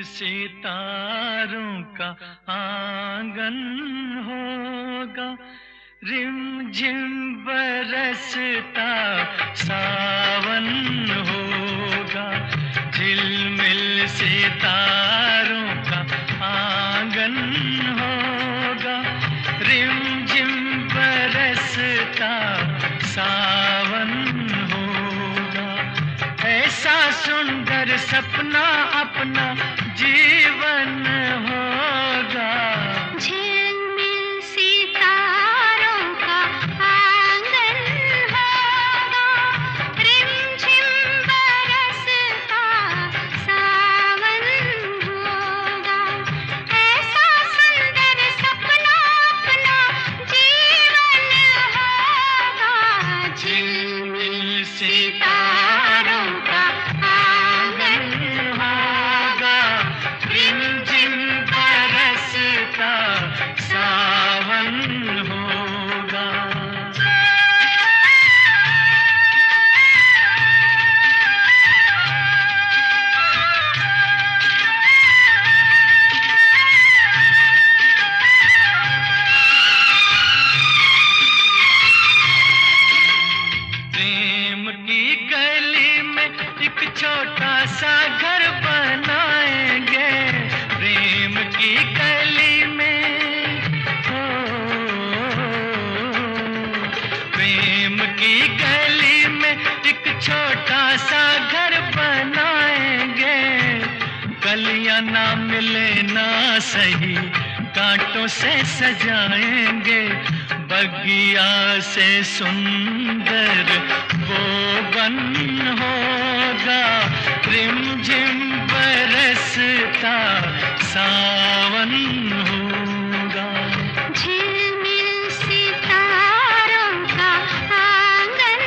सितारों का आंगन होगा, रिमझिम बरसता सावन होगा। झिलमिल सितारों का आंगन होगा, रिमझिम बरसता सावन होगा। ऐसा सुंदर सपना अपना जीवन होगा। झिलमिल सितारों का आंगन होगा, रिमझिम बरसता सावन होगा। ऐसा सुंदर सपना अपना जीवन होगा। झिलमिल सितारों का आंगन होगा, रिमझिम बरसता सावन होगा। प्रेम की गली में एक छोटा सा घर बनाएंगे। प्रेम की गली में, हो प्रेम की गली में एक छोटा सा घर बनाएंगे। गलियां ना मिले ना सही, कांटों से सजाएंगे। बगिया से सुंदर वो बन होगा, रिमझिम बरसता सावन होगा। झिलमिल सितारों का आंगन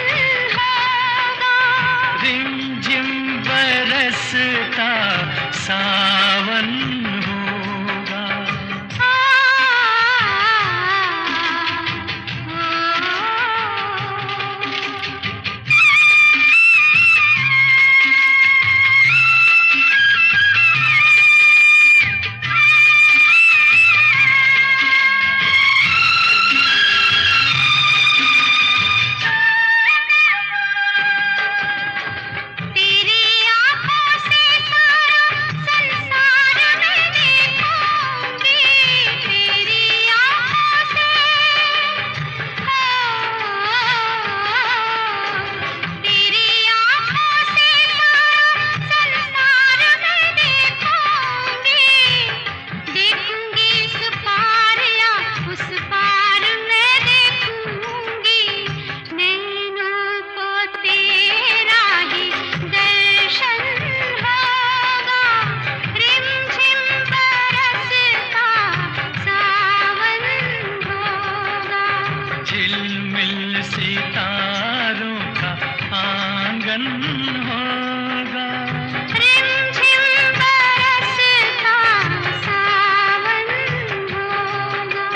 होगा, रिमझिम बरसता सावन होगा। तेरी आँखों से सारा संसार मैं देखूंगी। तेरी आँखों से, तेरी आँखों से सारा संसार मैं देखूंगी। देखूंगी इस पार या उस पार मैं देखूंगी। नैनों को तेरा ही दर्शन होगा, रिमझिम बरसता सावन होगा। झिलमिल सितारों का आंगन होगा, रिमझिम बरसता सावन होगा।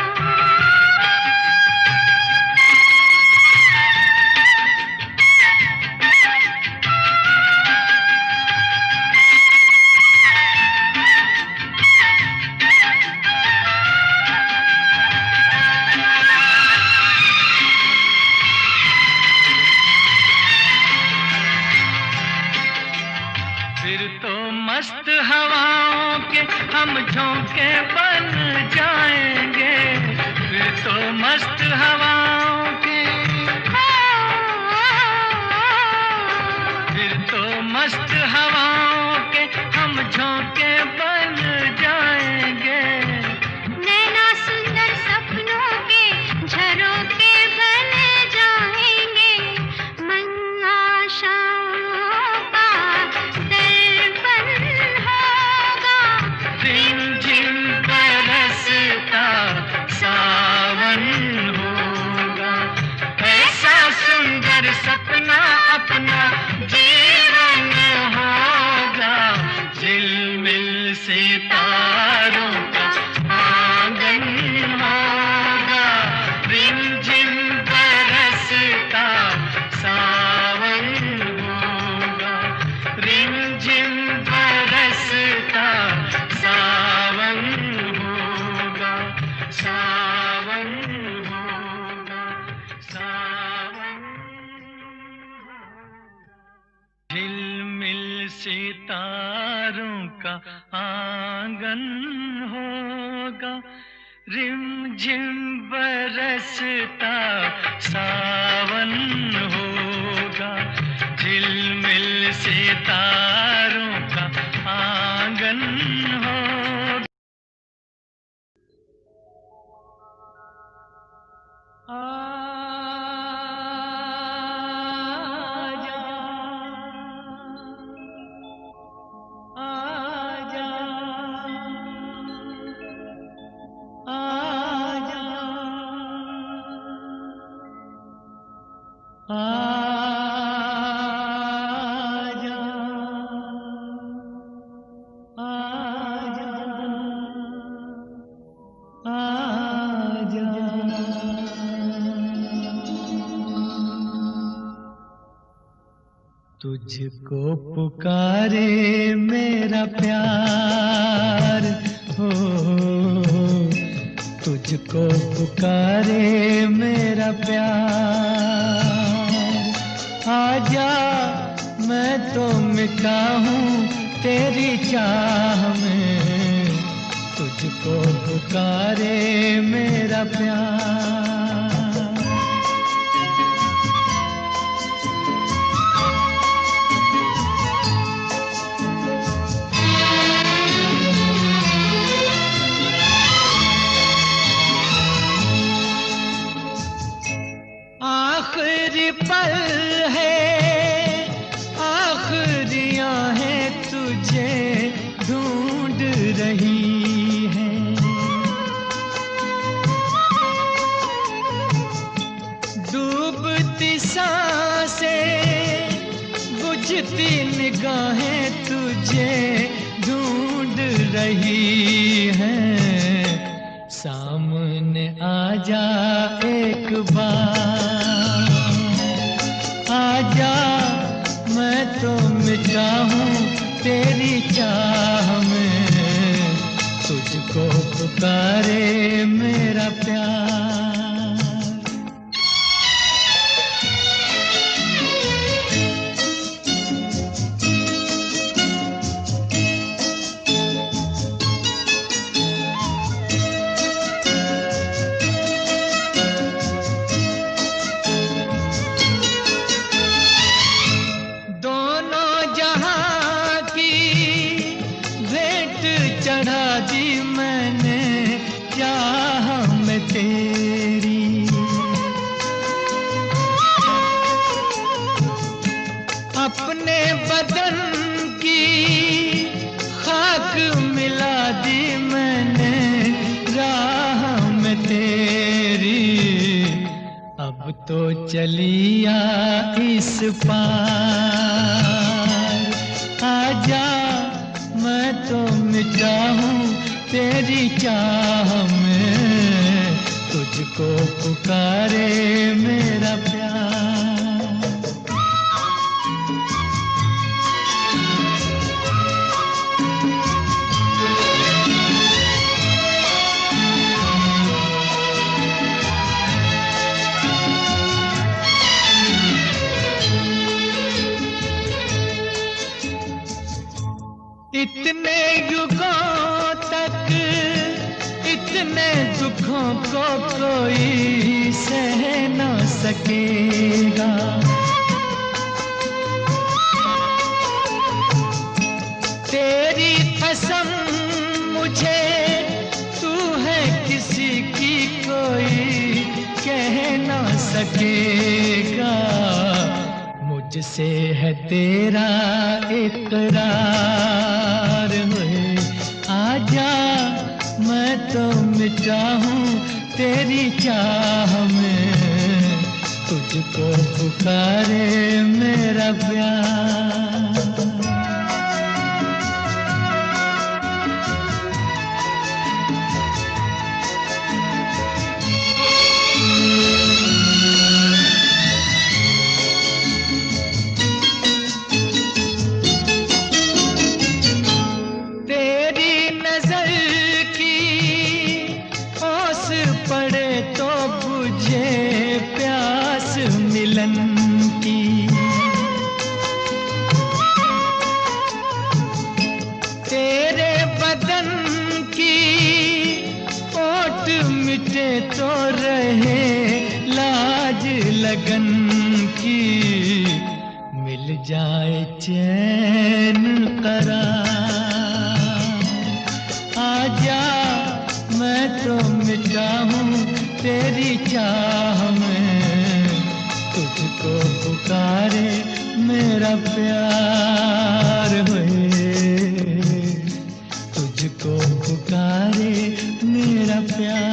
फिर तो मस्त हवाओं के हम झोंके बन जाएंगे। फिर तो मस्त हवाओं के, फिर तो मस्त हवाओं के हम झोंके बन जाएंगे। नैना सुंदर सपनों के झरोखे बन जाएंगे। मन आशाओं का दर्पण होगा, रिमझिम बरसता सावन होगा। ऐसा सुंदर सपना अपना जीवन होगा। झिलमिल सितारों का आंगन होगा, रिमझिम बरसता सावन होगा। रिमझिम बरसता सितारों का आंगन होगा, रिमझिम बरसता सावन होगा, झिलमिल सितारों का आंगन होगा। तुझको पुकारे मेरा प्यार हो, तुझको पुकारे मेरा प्यार। आजा मैं तो मिटा हूँ तेरी चाह में, तुझको पुकारे मेरा प्यार। आखिरी पल है, आखिरियां हैं तुझे ढूंढ रही हैं। डूबती सांसें, बुझती निगाहें तुझे ढूंढ रही हैं। सामने आजा एक बार, आजा मैं तो मिटा हूँ तेरी चाह में, तुझको पुकारे मेरा प्यार। चढ़ा दी मैंने चाह में तेरी, अपने बदन की खाक मिला दी मैंने राह में तेरी। अब तो चलिया इस पार, आजा मैं तो मिटा हूँ तेरी चाह में, तुझको पुकारे मेरा प्यार। इतने युगों तक इतने दुखों को कोई सह न सकेगा। तेरी कसम मुझे तू है किसी की कोई कह न सकेगा। मुझसे है तेरा इकरार है, आजा मैं तो मिटा हूँ तेरी चाह में, तुझको पुकारे मेरा प्यार। मिलन की बदन की ओट मिटे तो रहे लाज लगन की, मिल जाए चैन करार। आजा मैं तो मिटा हूँ तेरी चाह में, तुझको पुकारे मेरा प्यार होए, तुझको पुकारे मेरा प्यार,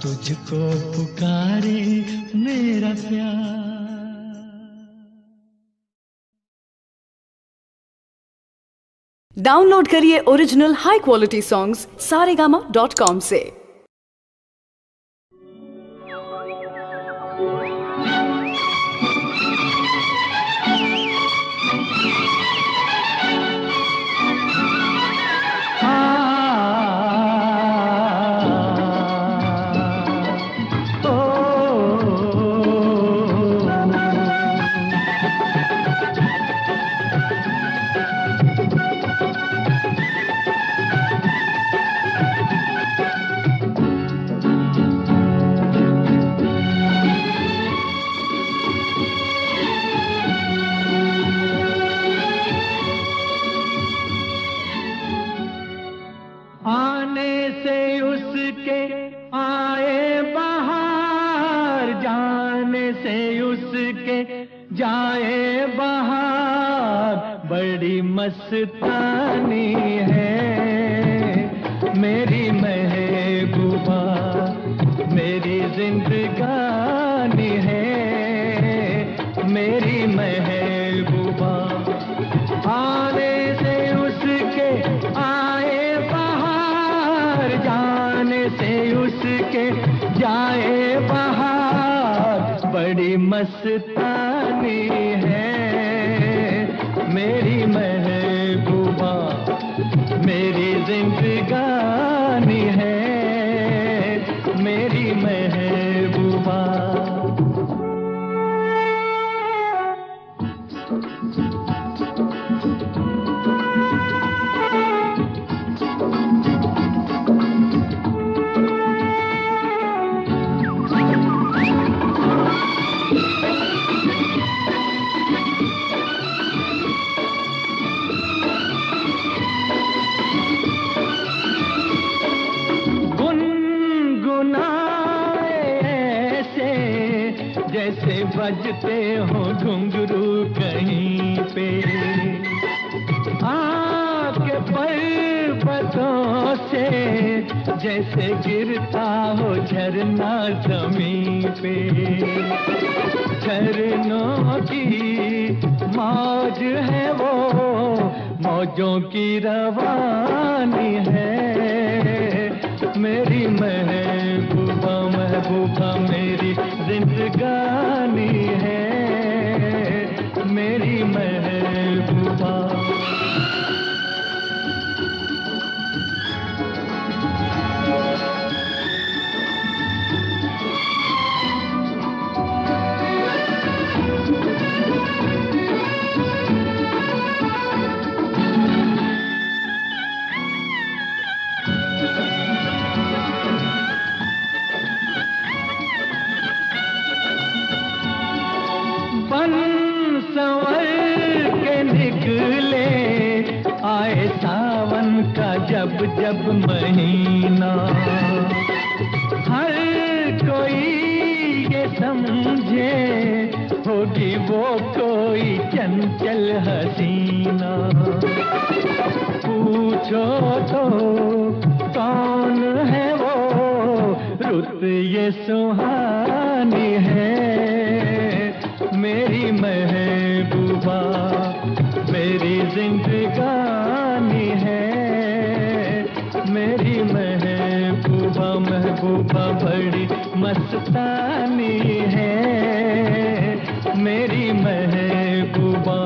तुझको पुकारे मेरा प्यार। डाउनलोड करिए original high quality songs saregama.com से। आने से उसके आए बहार, जाने से उसके जाए बहार, बड़ी मस्तानी है मेरी महबूबा, मेरी जिंदगानी है मेरी महबूबा। आने से उसके आए बहार, जाने से उसके जाए बहार, बड़ी मस्तानी है मेरी महबूबा, मेरी जिंदगानी है मेरी महबूबा। जैसे बजते हो घुंघरू कहीं पे, आपके पर्वतों से जैसे गिरता हो झरना जमीन पे। झरनों की मौज है वो, मौजों की रवानी है मेरी महबूबा, महबूबा मेरी जिंदगानी है मेरी महबूबा। बन संवर के निकले आए सावन का जब जब महीना, हर कोई ये समझे होगी वो कोई चंचल हसीना। पूछो तो कौन है वो, रुत ये सुहानी है मेरी महबूबा, मेरी जिंदगानी है मेरी महबूबा, महबूबा बड़ी मस्तानी है मेरी महबूबा।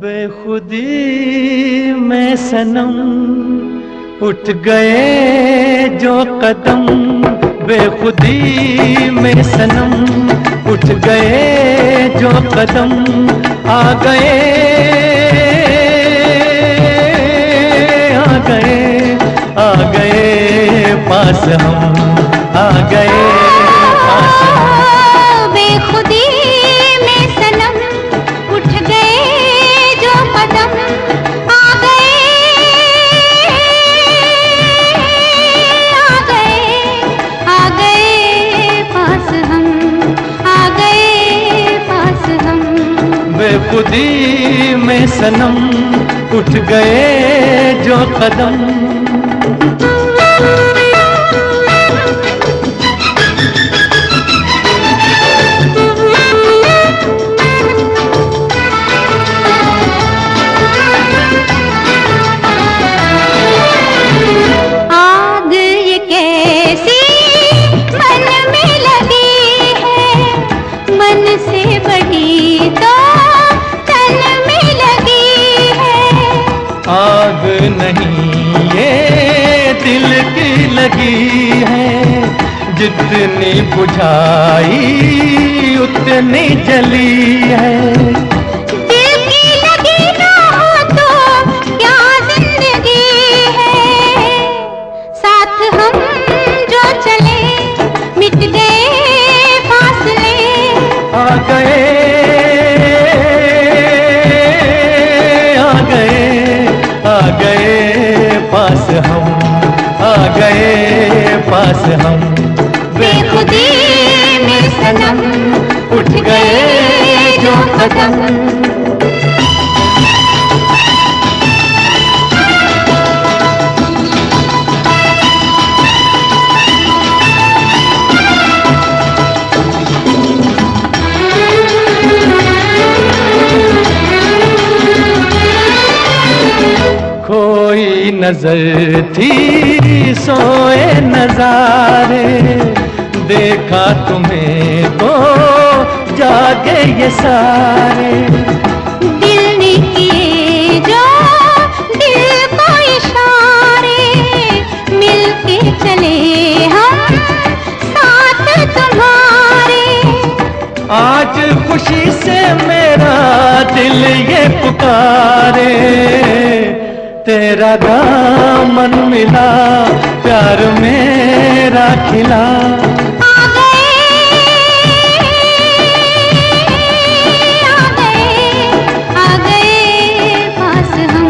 बेखुदी में सनम उठ गए जो कदम, बेखुदी में सनम उठ गए जो कदम, आ गए आ गए आ गए पास हम, आ गए पास हम। बेखुदी में सनम उठ गए जो कदम, आ गए आ गए आ गए पास हम, आ गए पास हम। बेखुदी में सनम उठ गए जो कदम। आग ये कैसी मन में लगी है, मन से बड़ी तो तन में लगी है। आग नहीं ये दिल की लगी है, जितनी बुझाई उतनी जली है। दिल की लगी ना हो तो क्या जिंदगी है, साथ हम जो चले मिट गए फासले। आ गए आ गए आ गए पास हम, आ गए पास हम। बेखुदी में सनम उठ गए जो कदम। खोई नजर थी सोए नजारे, देखा तुम्हें तो जागे ये सारे। दिल ने किए जो दिल को इशारे, मिलके चले हम साथ तुम्हारे। आज खुशी से मेरा दिल ये पुकारे, तेरा दामन मिला प्यार मेरा खिला। आ गए आ गए आ गए पास हम,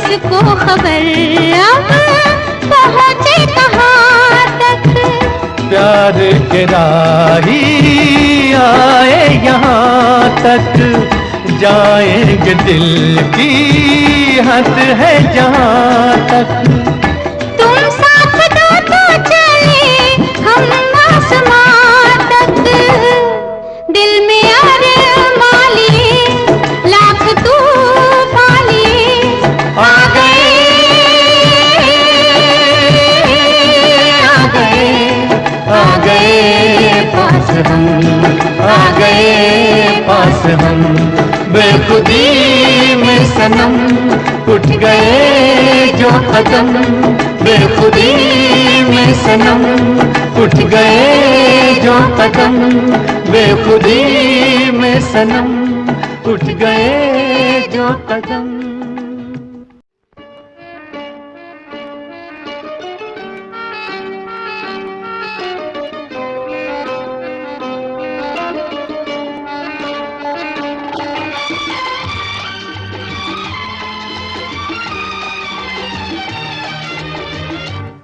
किसको खबर अब पहुँचे कहाँ तक। प्यार के राही आए यहाँ तक, जाएंगे दिल की हद है जहाँ तक। तुम साथ दो तो चले हम आसमां तक। दिल में अरमां लिए लाख तूफान लिए आ गए, आ गए, आ गए पास हम, आ गए पास हम। बेखुदी में सनम उठ गए जो कदम, बेखुदी में सनम उठ गए जो कदम, बेखुदी में सनम उठ गए जो कदम।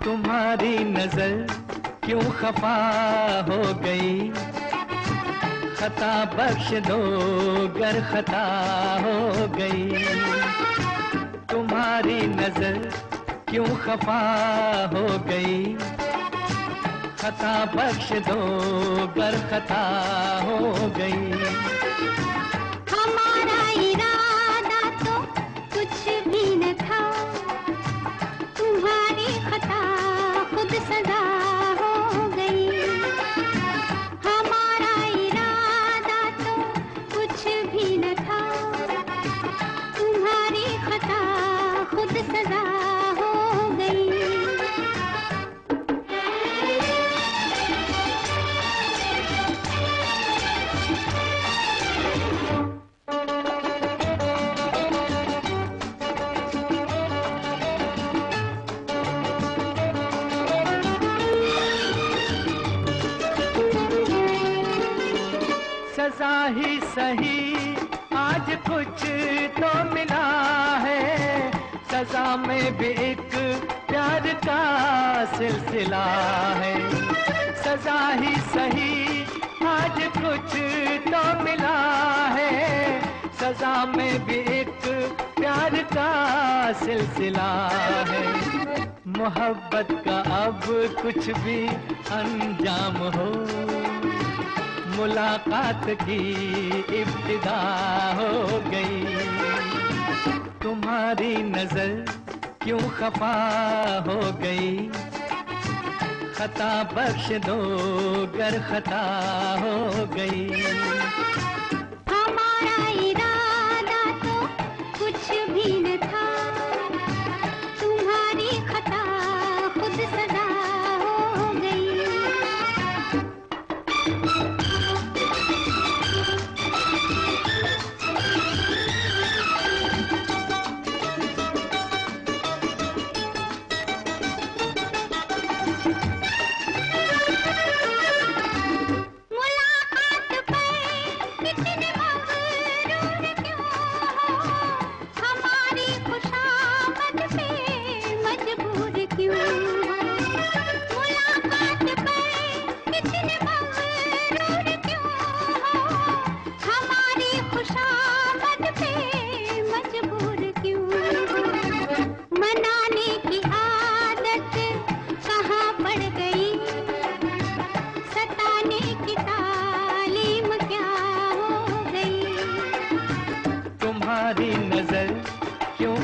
तुम्हारी नजर क्यों खफा हो गई, खता बख्श दो गर खता हो गई। तुम्हारी नजर क्यों खफा हो गई, खता बख्श दो गर खता हो गई। हमारा इरादा तो कुछ भी न था, तुम्हारी खता खुद सजा हो गई। हमारा इरादा तो कुछ भी न था, तुम्हारी खता खुद सजा हो गई। सजा ही सही आज कुछ तो मिला है, सजा में भी एक प्यार का सिलसिला है। सजा ही सही आज कुछ तो मिला है, सजा में भी एक प्यार का सिलसिला है। मोहब्बत का अब कुछ भी अंजाम हो, मुलाकात की इब्तिदा हो गई। तुम्हारी नजर क्यों खफा हो गई, खता बख्श दो गर खता हो गई। हमारा इरादा तो कुछ भी न था, तुम्हारी खता खुद सजा हो गई।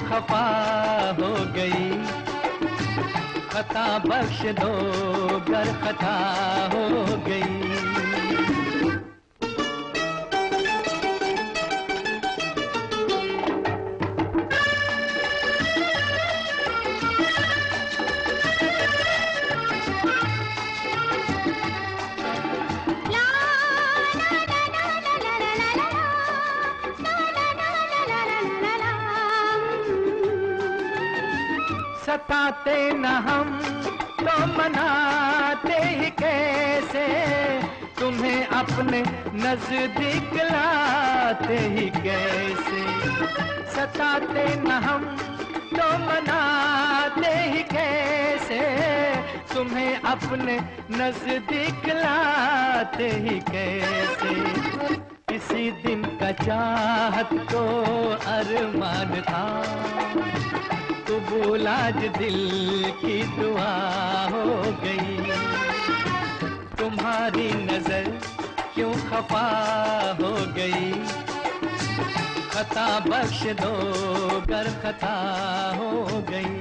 खफा हो गई, खता बख्श दो गर खता हो गई। सताते न हम तो मनाते ही कैसे, तुम्हें अपने नजदीक लाते ही कैसे। सताते न हम तो मनाते ही कैसे, तुम्हें अपने नजदीक लाते ही कैसे। किसी दिन का चाहत को अरमान था, कबूल आज दिल की दुआ हो गई। तुम्हारी नजर क्यों खफा हो गई, खता बख्श दो गर खता हो गई।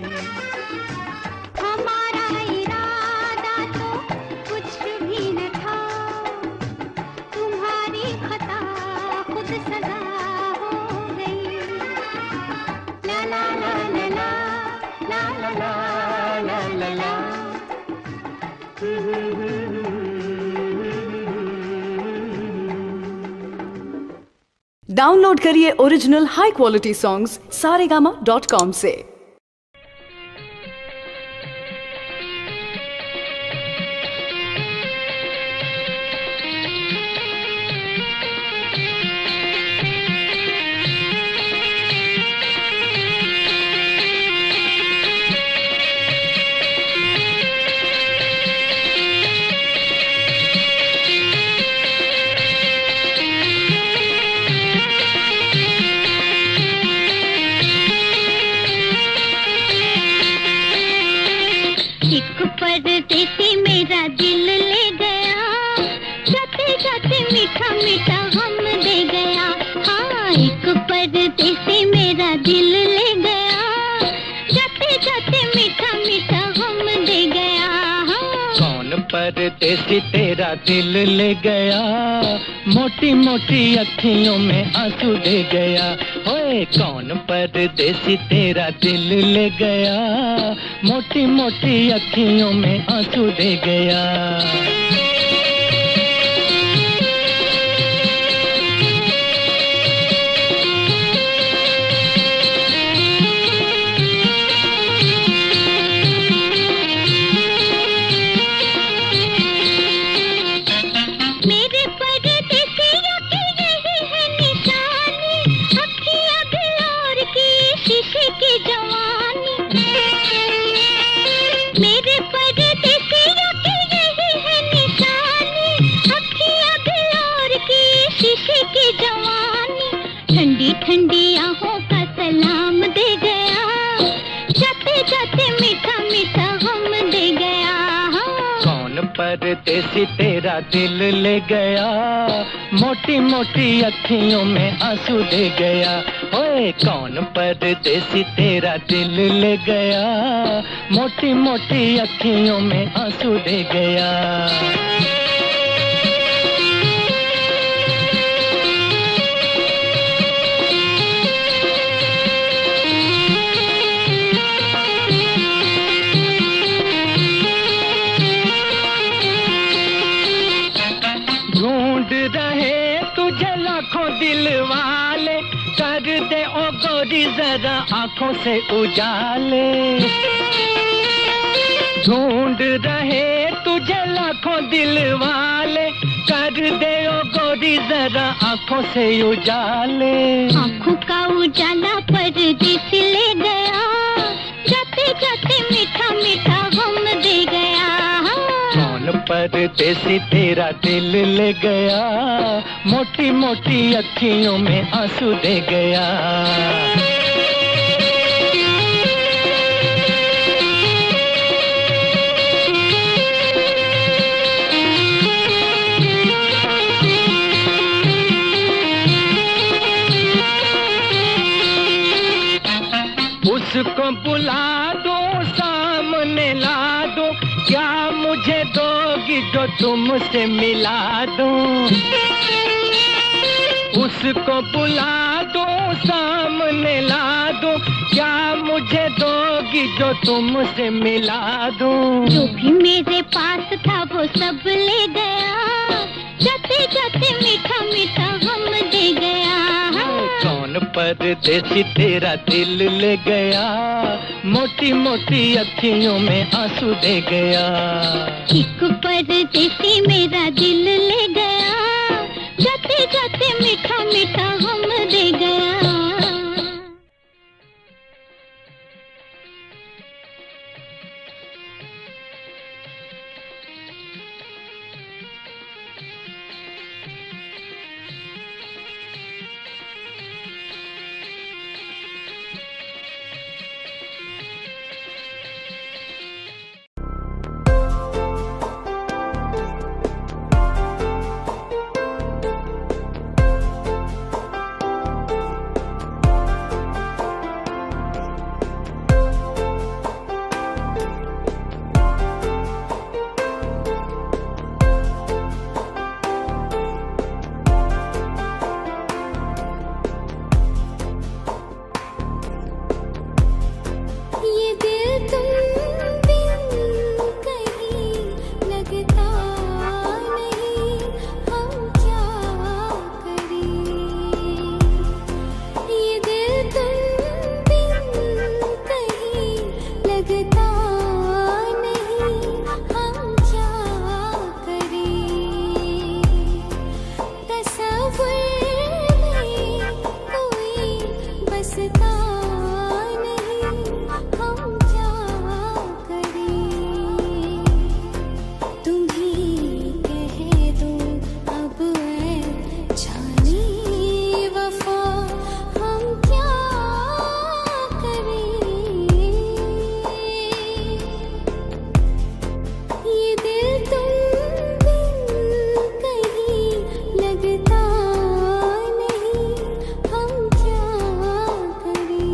हमारा इरादा तो कुछ भी न था, तुम्हारी खता खुद सजा हो गई। ला ला ला ला ला ला ला ला ला ला। डाउनलोड करिए original high quality songs saregama.com से। एक परदेसी मेरा दिल ले गया, जाते जाते मीठा मीठा गम दे गया। हाँ, एक परदेसी मेरा दिल ले गया, जाते जाते मीठा मीठा गम दे गया। हाँ। कौन परदेसी तेरा दिल ले गया, मोटी मोटी अखियों में आंसू दे गया। ओए कौन परदेसी तेरा दिल ले गया, मोटी मोटी अखियों में आंसू दे गया। मेरे परदेसियों की यही है निशानी, अखियाँ बिलोर की शीशे की जवानी। मेरे परदेसियों की यही है निशानी, अखियाँ बिलोर की शीशे की जवानी। ठंडी ठंडी आहों का सलाम दे गया, जाते जाते मीठा मीठा गम दे गया। कौन परदेसी तेरा दिल ले गया, मोटी मोटी अखियों में आंसू दे गया। ओए कौन परदेसी तेरा दिल ले गया, मोटी मोटी अखियों में आंसू दे गया। ढूंढ रहे तुझे लाखों दिल वाले, कर दे ओ गोरी जरा आंखों से उजाले। ढूंढ रहे तुझे लाखों दिल वाले, कर दे ओ गोरी जरा आंखों से उजाले। आँखों का उजाला परदेसी ले गया, जाते जाते मीठा मीठा गम दे गया। कौन परदेसी तेरा दिल ले गया, मोटी मोटी अखियों में आंसू दे गया। उसको बुला दो सामने ला दो, क्या मुझे दोगी जो तुमसे मिला दूं। उसको बुला दो सामने ला दो, क्या मुझे दोगी जो तुमसे मिला दूं। जो भी मेरे पास था वो सब ले गया, जाते जाते मीठा मीठा गम दे गया। कौन परदेसी तेरा दिल ले गया, मोटी मोटी अखियों में आंसू दे गया। एक परदेसी मेरा दिल ले गया, जाते जाते मीठा मीठा गम दे गया। बसता नहीं, हम क्या करें। तुम ही कह दो अब ऐ जानी वफा, हम क्या करें। ये दिल तुम बिन कहीं लगता नहीं, हम क्या करें।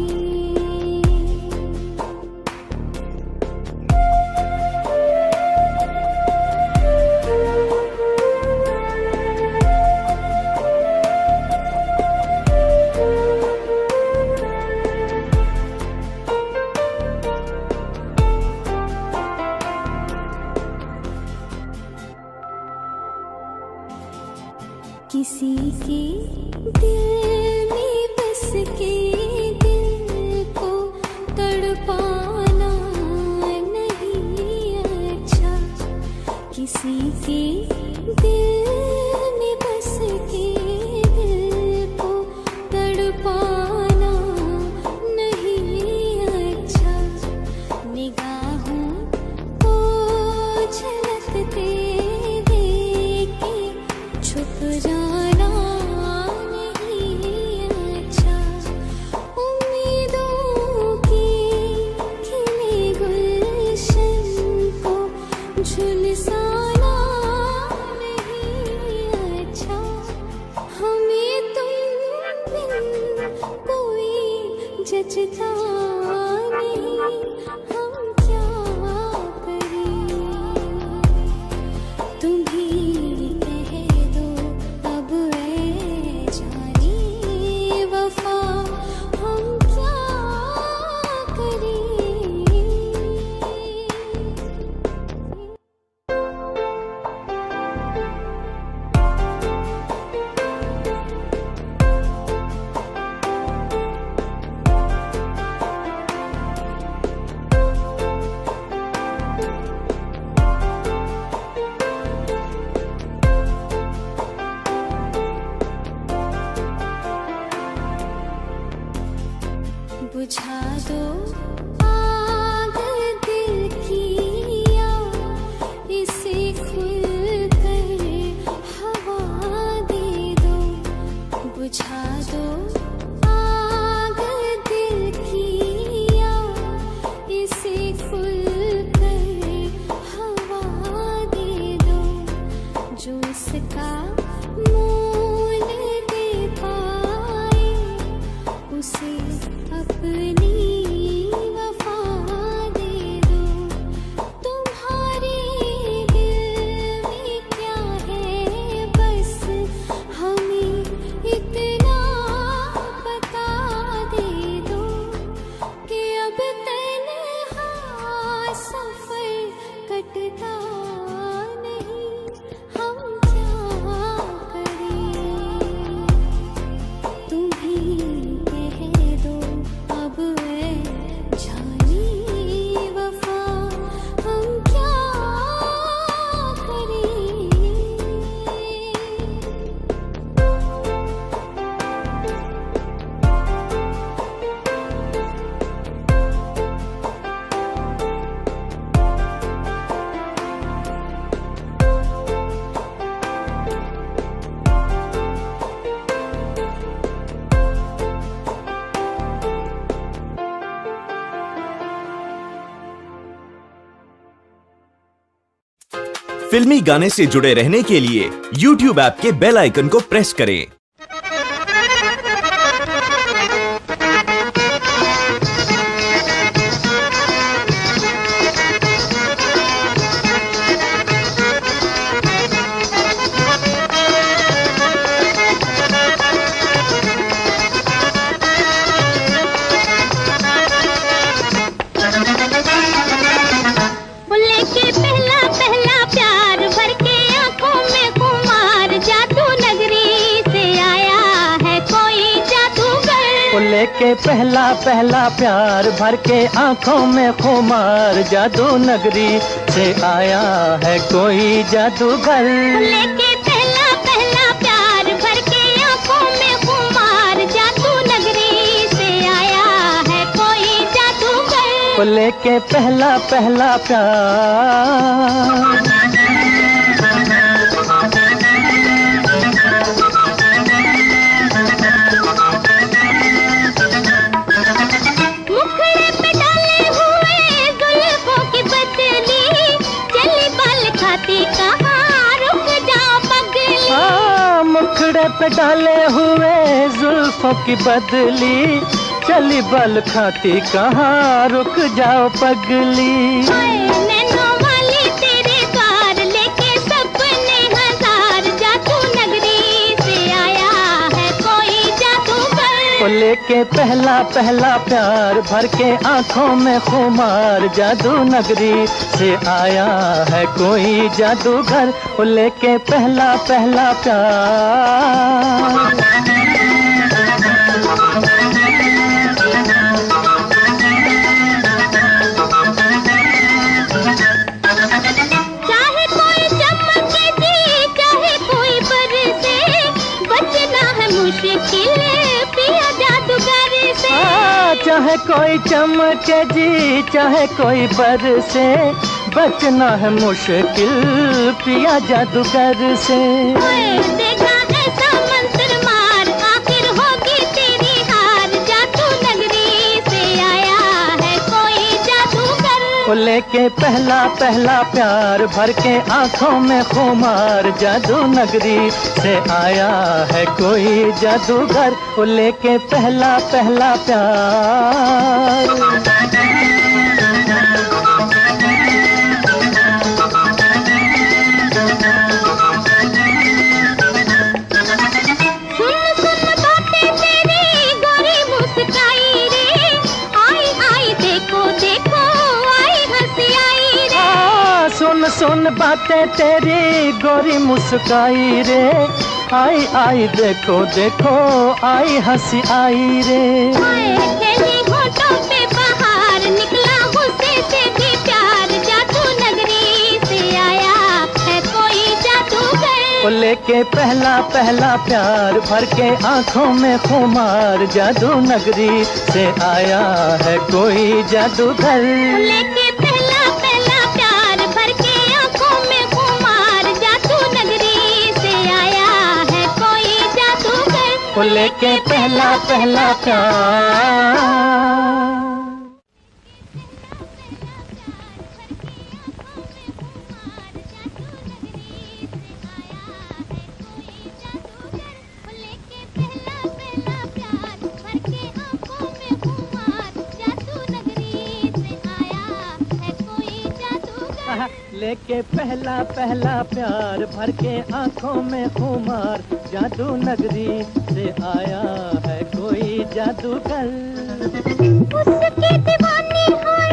किसी के दिल में बस के दिल को तड़पाना नहीं अच्छा। किसी के दिल में बस के दिल को तड़पाना नहीं अच्छा। निगाहों को झलकते देख के छुप जाना नहीं अच्छा। उम्मीदों के खिले गुलशन को झुलसाना नहीं अच्छा। हमें तुम बिन कोई जचता नहीं, हम क्या करें। तुम ही कह दो अब ऐ जानी वफा, हम क्या करें। बुझा दो आग दिल की, या इसे खुल कर हवा दे दो। बुझा दो आग दिल की, या इसे खुल कर हवा दे दो। जो उसका मोल दे पाए उसे अपनी वफा दे दो। तुम्हारे दिल में क्या है बस हमें इतना बता दे दो, कि अब तन्हा सफर कटता नहीं, हम क्या करें। तुम ही कह दो अब ऐ जानी वफा, हम क्या करें। फिल्मी गाने से जुड़े रहने के लिए YouTube ऐप के बेल आइकन को प्रेस करें। लेके पहला पहला प्यार भर के आंखों में खुमार, जादू नगरी से आया है कोई जादूगर। वो लेके पहला पहला प्यार भर के आंखों में खुमार, जादू नगरी से आया है कोई जादूगर। लेके पहला पहला प्यार भर के आंखों में खुमार, जादू नगरी से आया वो लेके पहला पहला प्यार। मुखड़े पे डाले हुए जुल्फों की बदली, चली बल खाती कहाँ रुक जाओ पगली। नैनों वाली तेरे द्वार लेके सपने हजार, जादू नगरी से आया है कोई जादूगर। वो लेके पहला पहला प्यार, भर के आंखों में खुमार, जादू नगरी से आया है कोई जादूगर। वो लेके पहला पहला प्यार। चाहे कोई चमके जी, चाहे कोई बरसे, बचना है मुश्किल पिया जादूगर से। चाहे कोई चमके जी, चाहे कोई बरसे, बचना है मुश्किल पिया जादूगर से। देखा ऐसा मंत्र मार, आखिर होगी तेरी हार, जादू नगरी से आया है कोई जादूगर। वो लेके पहला पहला प्यार, भर के आंखों में खुमार, जादू नगरी से आया है कोई जादूगर। वो लेके पहला पहला प्यार। सुन सुन बातें तेरी गोरी मुस्काई रे, आई आई देखो देखो आई हंसी आई रे। तेरी होठों पे बाहर निकला गुस्से से भी प्यार, जादू नगरी से आया है कोई जादूगर। वो लेके पहला पहला प्यार, भर के आंखों में खुमार, जादू नगरी से आया है कोई जादूगर। लेके पहला पहला प्यार, भर के आंखों में खुमार, जादू नगरी से आया है कोई जादूगर। वो लेके पहला पहला प्यार। लेके पहला पहला प्यार, भर के आंखों में खुमार, जादू नगरी से आया है कोई जादूगर। उसके दीवानी हाय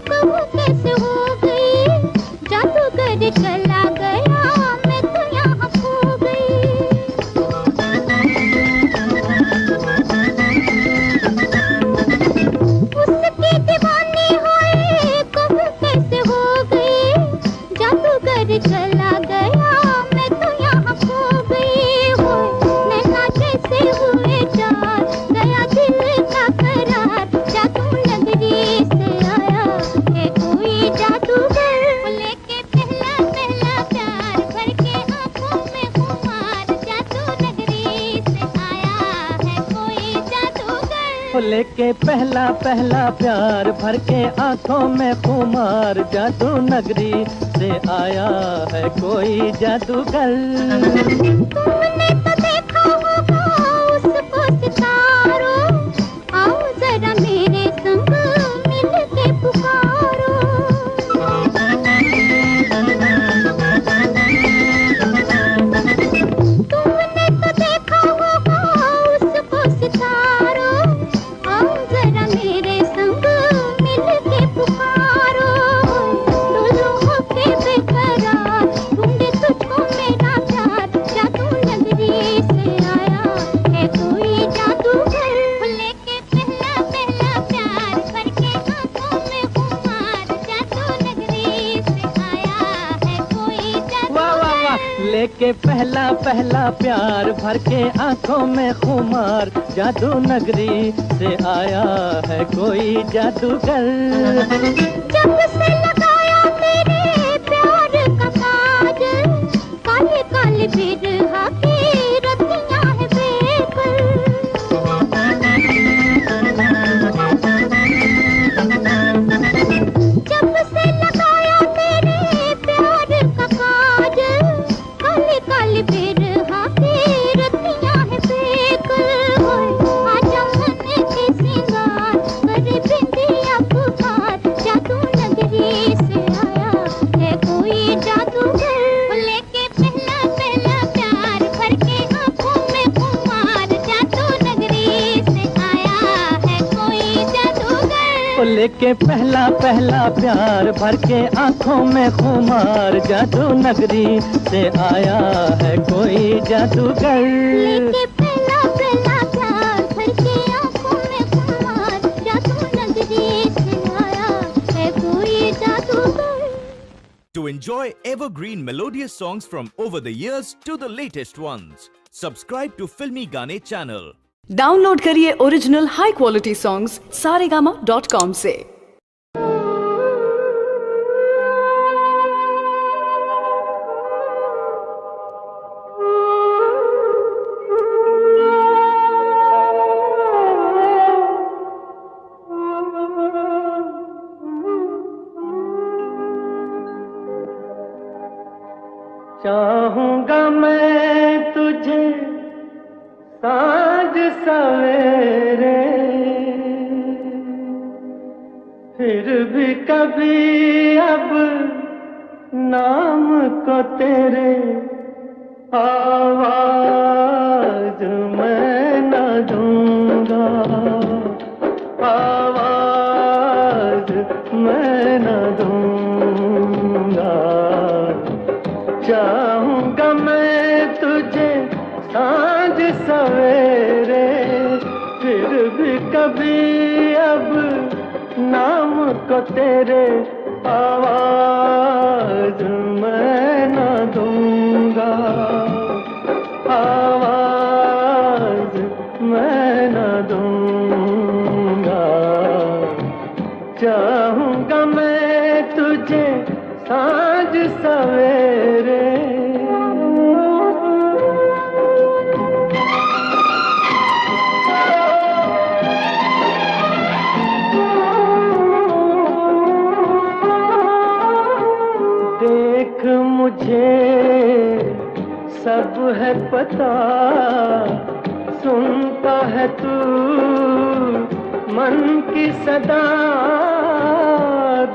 बहू कैसे हो गई, जादूगर चला गया मैं तो यहाँ खो गई। उसके दीवानी हाय बहू कैसे हो गई, जादूगर चला गया मैं तो यहाँ खो गई। हो नैना जैसे हुए चार, गया दिल का करार, जादू नगरी से आया है कोई जादूगर। लेके पहला पहला प्यार, भर के आंखों में खुमार, जादू नगरी से आया है कोई जादूगर। वो लेके पहला पहला प्यार, भर के आंखों में खुमार, जादू नगरी से आया है कोई जादूगर। तुमने तो देखा होगा उसको सितारों, आओ जरा मेरे संग मिल के पुकारो। तुमने तो देखा होगा उसको सितारों, आओ जरा मेरे संग मिल के पुकारो। डोलो होके बेकरार, ढूंढे तुझको मेरा प्यार, जादू नगरी से आया है कोई जादूगर। लेके पहला पहला लेके पहला पहला प्यार, भर के आंखों में खुमार, जादू नगरी से आया है कोई जादूगर। जब से लगाया तेरे प्यार का काज, काले काले बिरहा की रतियां है बेकर। जब से लगाया तेरे प्यार का काज, काले काले बिरहा की रतियां है बेकर। आजा मन के सिंगार, करे बिंदिया पुकार, जादू नगरी से आया है कोई जादूगर। लेके पहला पहला प्यार, भर के आंखों में खुमार, जादू नगरी से आया है कोई जादूगर। लेके पहला पहला प्यार, भर के आंखों में खुमार, जादू नगरी से आया है कोई जादूगर। लेके पहला पहला प्यार, भर के आंखों में खुमार, जादू नगरी से आया है कोई जादूगर। To enjoy evergreen melodious songs from over the years to the latest ones, subscribe to Filmy Gaane channel. Download करिए original high quality songs saregama.com से। चाहूंगा मैं तुझे साँझ सवेरे, फिर भी कभी अब नाम को तेरे आवाज मैं न दूंगा, आवाज मैं न दूंगा। चाहूंगा मैं तुझे साँझ सवेरे, फिर भी कभी अब नाम को तेरे आवाज मैं न दूंगा, आवाज मैं न दूंगा। चाहूंगा मैं तुझे साँझ सवेरे। देख मुझे सब है पता, सुनता है तू मन की सदा।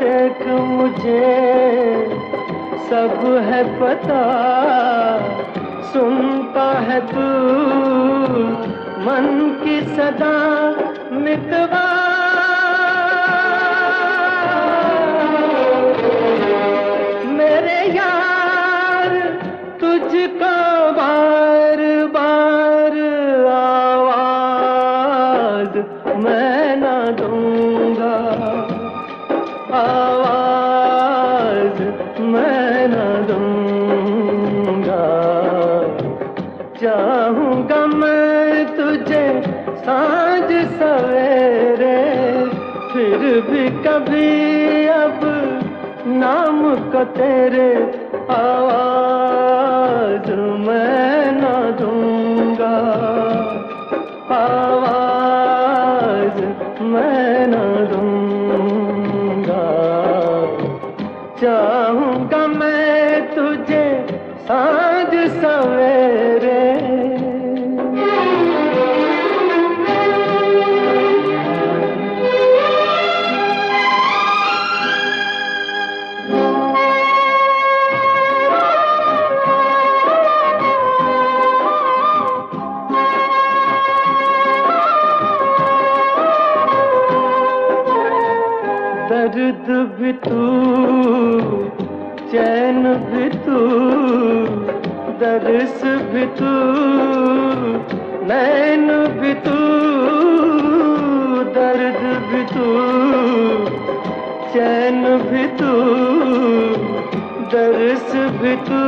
देख मुझे सब है पता, सुनता है तू मन की सदा। मितवा मेरे यार तुझको बार बार आवाज मैं न दूंगा, आवाज मैं न दूंगा। चाहूंगा मैं तुझे साँझ सवेरे, फिर भी कभी अब नाम को तेरे आवाज मैं न दूंगा, आवाज मैं न दूंगा। चाहूंगा मैं तुझे साँझ सवेरे। दर्द भी तू, चैन भी तू, दर्स भी तू, नैन भी तू। दर्द भी तू, चैन भी तू, दर्स भी तू,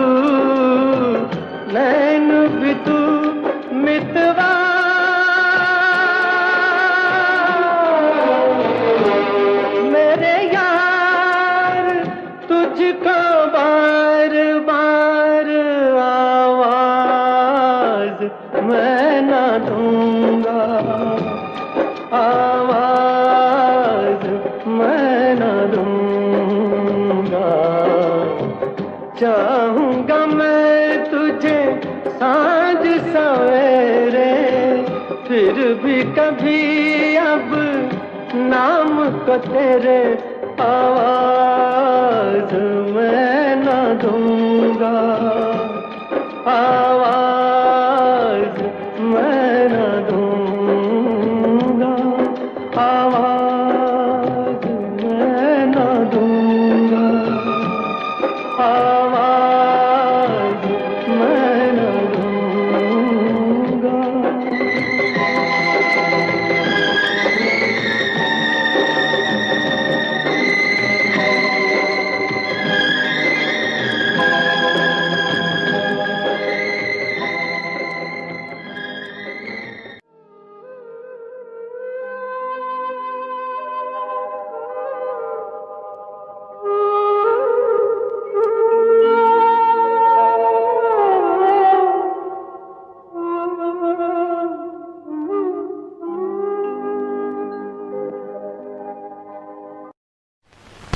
भी कभी अब नाम को तेरे आवाज मैं न दूंगा, आवाज मैं न दूंगा, आवाज मैं न दूंगा, आवाज मैं न दूंगा।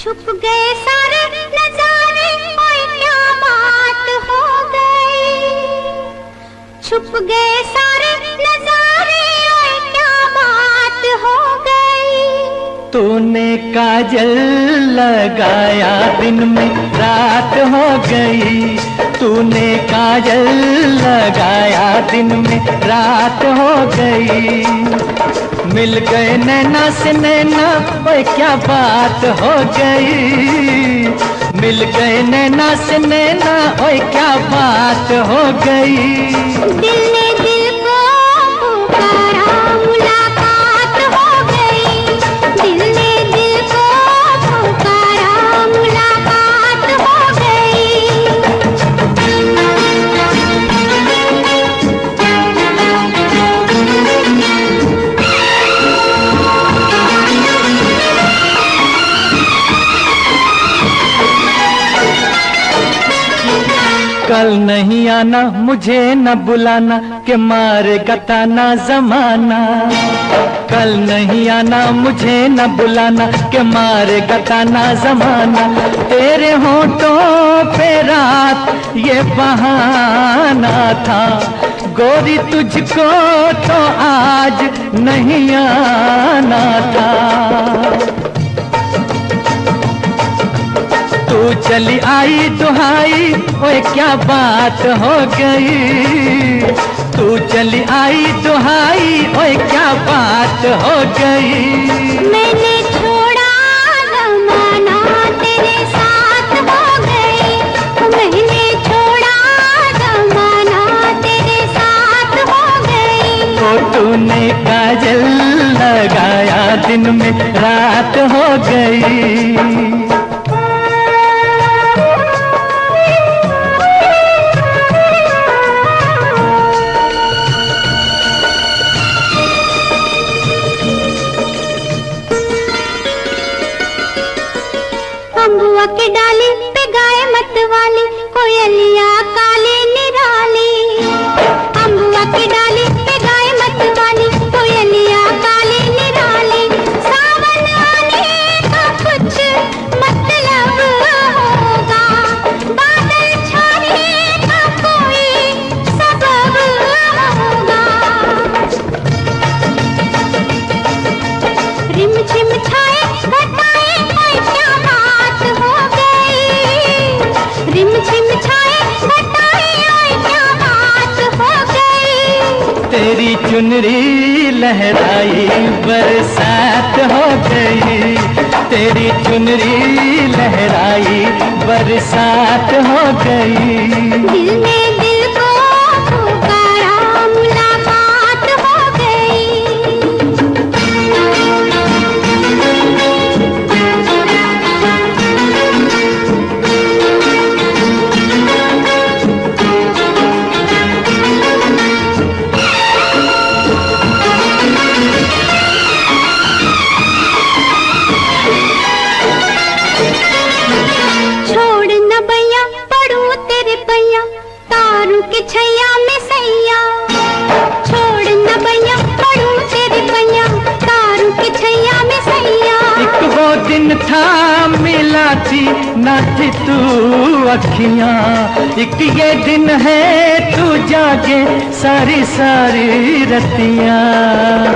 छुप गए सारे नजारे, ओए क्या बात हो गई। छुप गए सारे नजारे, ओए क्या बात हो गई। तूने काजल लगाया दिन में रात हो गई, तूने काजल लगाया दिन में रात हो गई। मिल गए नैना से नैना, ओए क्या बात हो गई। मिल गए नैना से नैना, ओए क्या बात हो गई। दिल ने दिल को पुकारा, मुलाकात हो गई। दिल ने दिल को पुकारा, मुलाकात हो गई। कल नहीं आना, मुझे न बुलाना, के मारे गताना जमाना। कल नहीं आना, मुझे न बुलाना, के मारे गताना जमाना। तेरे होठों पे रात ये बहाना था, गोरी तुझको तो आज नहीं आना था। तू चली आई दुहाई, ओए क्या बात हो गई। तू चली आई दुहाई, ओए क्या बात हो गई। मैंने छोड़ा जमाना, तेरे साथ हो गई। मैंने छोड़ा जमाना, तेरे साथ हो गई। तो तूने काजल लगाया दिन में रात हो गई। अम्बुआ के डाली पे गाए मत वाली, कोयलिया काली निराली। अम्बुआ की डाली पे गाए मत वाली, कोयलिया काली निराली। सावन आने का कुछ मतलब होगा, बादल छाने का कोई सबब होगा। रिम झिम छाए घटाए, ओए क्या बात हो गई। रिम झिम छाए घटाए, ओए क्या बात हो गई। तेरी चुनरी लहराई बरसात हो गई। तेरी चुनरी लहराई बरसात हो गई। दिल ने दिल को पुकारा, मुलाकात हो गई। छोड़ न भैया पड़ू तेरे पैया, ना थी तू अखियां, एक ये दिन है तू जागे सारी सारी रतियां।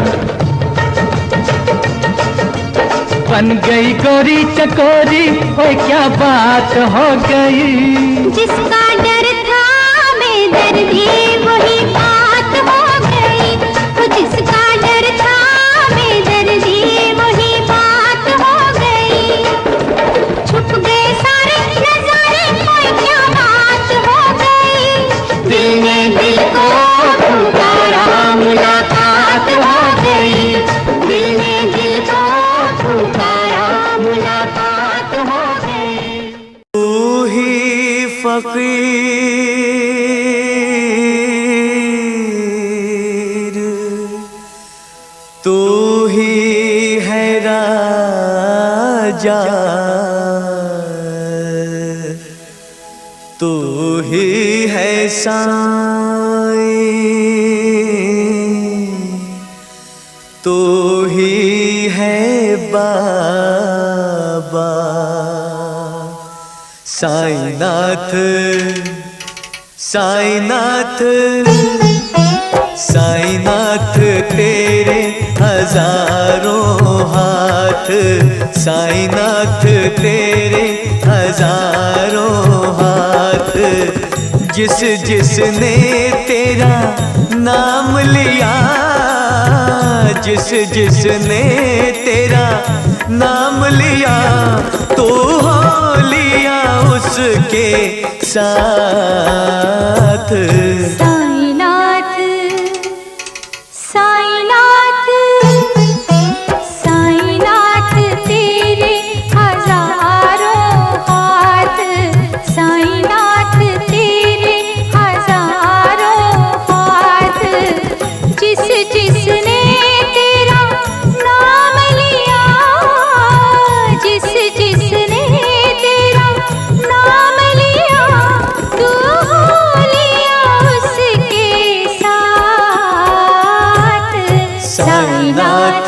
बन गई गोरी चकोरी, ओए क्या बात हो गई। जिसका डर था बेदर्दी वही बात हो गई। तो जिसका डर था बेदर्दी वही बात हो गई। छुप गए सारे नजारे, कोई क्या बात हो गई। दिल ने दिल को पुकारा, मुलाकात हो गई। दिल ने दिल को पुकारा, मुलाकात हो गई। तू ही फकीर, तू ही है राजा, तू ही है साईं, तू ही है बाबा। साईनाथ साईनाथ साईनाथ तेरे हजारों हाथ, साईनाथ तेरे हजारों हाथ। जिस जिसने तेरा नाम लिया, जिस जिसने तेरा नाम लिया, तो हो लिया उसके साथ। साईनाथ साईनाथ साईनाथ तेरे हजारों हाथ, साईनाथ तेरे हजारों हाथ। जिस जिसने तेरा नाम लिया, जिस जिसने तेरा नाम लिया, तू लिया उसके साथ। साईनाथ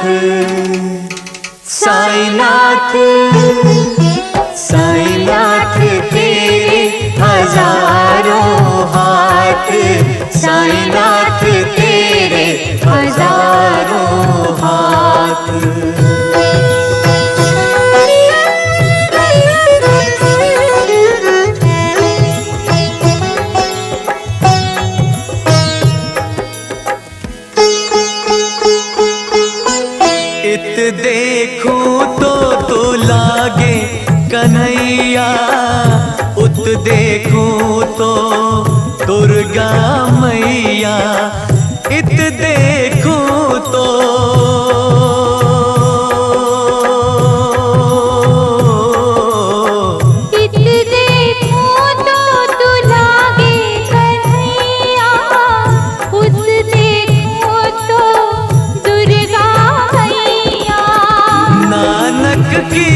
साईनाथ साईनाथ तेरे हजारों हाथ, साईनाथ तेरे हजारों हाथ। इत देखूं तो लागे कन्हैया, उत देखूं तो दुर्गा मैया। इत देखूं तो इत देखूं तो लागे कन्हैया, उत देखूं तो दुर्गा मैया। नानक की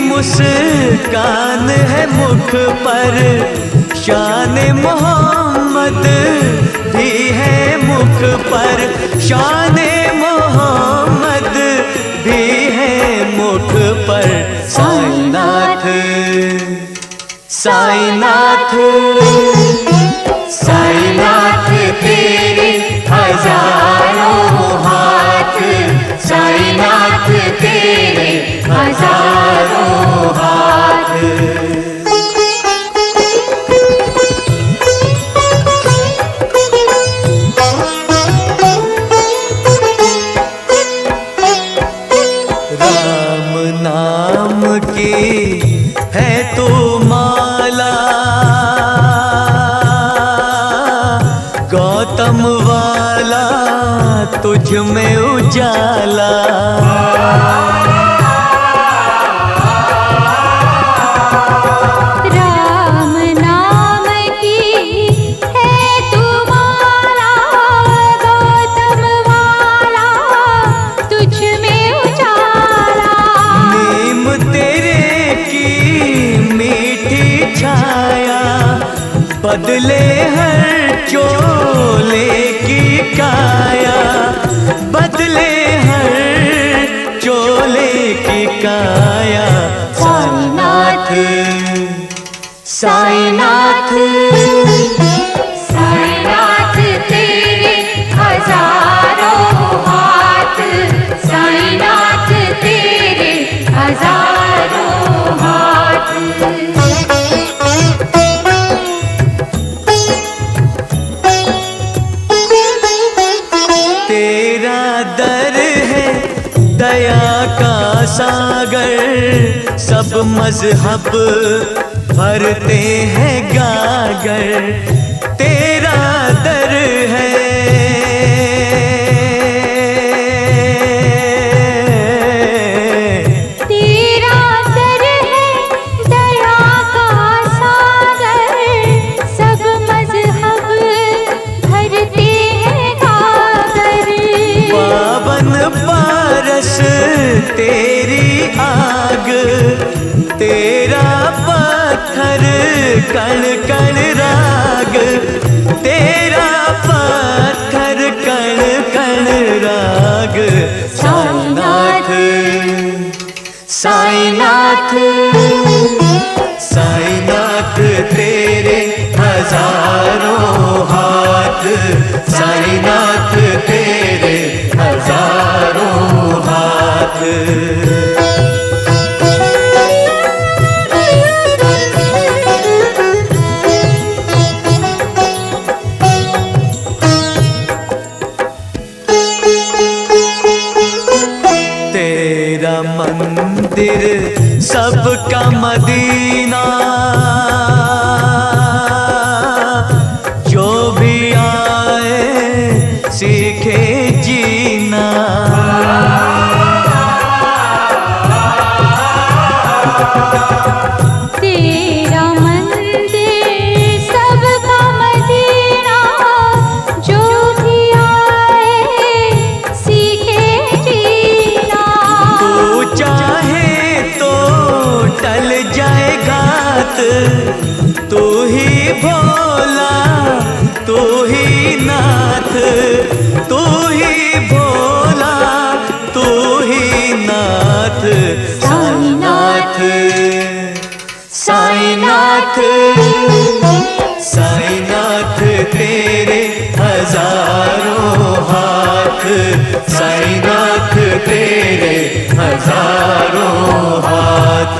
मुस्कान है मुख पर, शान मोहम्मद भी है मुख पर, शान मोहम्मद भी है मुख पर। साईनाथ साईनाथ साईनाथ तेरे हजारों हाथ, साईनाथ तेरे हजारों हाथ। राम नाम की है तो माला, गौतम वाला तुझ में उजाला। राम नाम की है तुम्हारा, गौतम वाला तुझ में उजाला। नीम तेरे की मीठी छाया, बदले हर चोले की काया, बदले हर चोले की काया। साईनाथ साईनाथ साईनाथ तेरे हजारों हाथ, साईनाथ तेरे हजारों हाथ। तेरा दर है दया का सागर, सब मजहब भरते हैं गागर। तेरा दर है दया का सागर, सब मजहब भरते हैं गागर। पावन पारस तेरी आग, तेरा पत्थर कण कण राग, तेरा पत्थर कण कण राग। साईनाथ साईनाथ साईनाथ तेरे हजारों हाथ, साईनाथ तेरे हजारों हाथ। तेरा मंदिर सबका मदीना, जो भी आए सीखे जीना। तेरा मंदिर सबका मदीना, जो भी आए सीखे जीना। तू चाहे तो टल जाए घात, तू ही भोला तू ही नाथ, तू ही भोला तू ही नाथ। साईनाथ साईनाथ साईनाथ तेरे हजारों हाथ, साईनाथ तेरे हजारों हाथ।